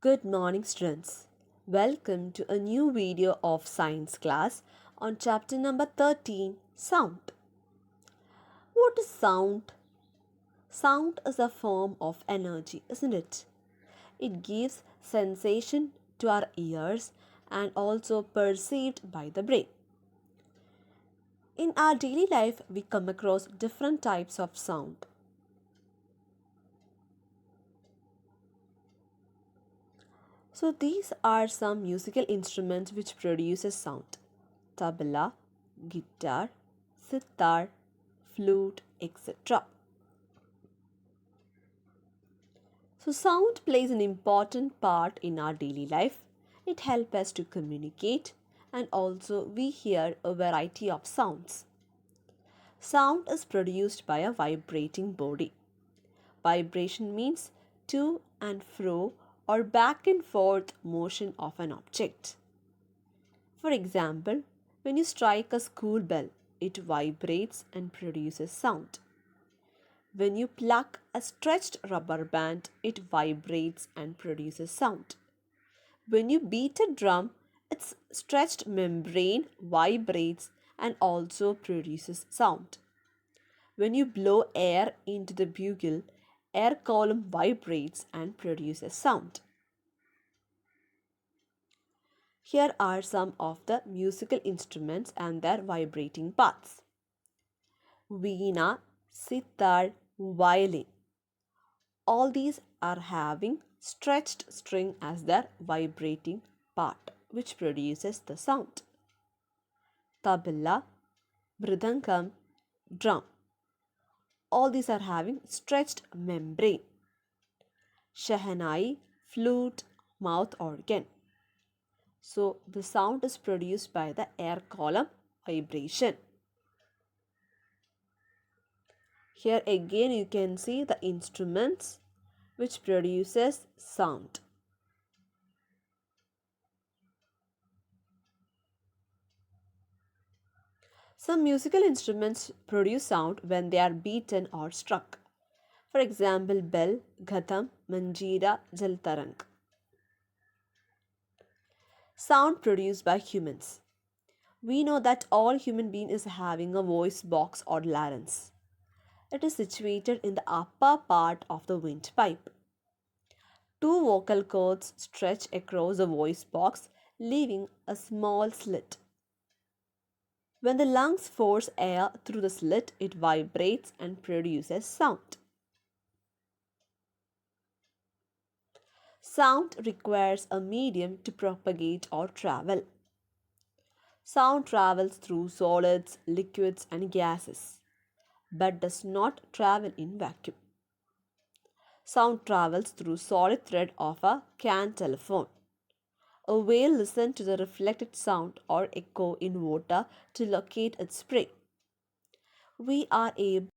Good morning, students. Welcome to a new video of science class on chapter number 13 Sound. What is sound? Sound is a form of energy, isn't it? It gives sensation to our ears and also perceived by the brain. In our daily life, we come across different types of sound. So these are some musical instruments which produces sound. Tabla, guitar, sitar, flute, etc. So sound plays an important part in our daily life. It helps us to communicate and also we hear a variety of sounds. Sound is produced by a vibrating body. Vibration means to and fro or back and forth motion of an object. For example, when you strike a school bell, it vibrates and produces sound. When you pluck a stretched rubber band, it vibrates and produces sound. When you beat a drum, its stretched membrane vibrates and also produces sound. When you blow air into the bugle, air column vibrates and produces sound. Here are some of the musical instruments and their vibrating parts. Veena, sitar, violin. All these are having stretched string as their vibrating part which produces the sound. Tabla, mridangam, drum. All these are having stretched membrane. Shehnai, flute, mouth organ. So the sound is produced by the air column vibration. Here again you can see the instruments which produces sound. Some musical instruments produce sound when they are beaten or struck. For example, bell, ghatam, manjira, jaltarang. Sound produced by humans. We know that all human being is having a voice box or larynx. It is situated in the upper part of the windpipe. Two vocal cords stretch across the voice box, leaving a small slit. When the lungs force air through the slit, it vibrates and produces sound. Sound requires a medium to propagate or travel. Sound travels through solids, liquids, and gases, but does not travel in vacuum. Sound travels through solid thread of a can telephone. A whale listens to the reflected sound or echo in water to locate its prey. We are able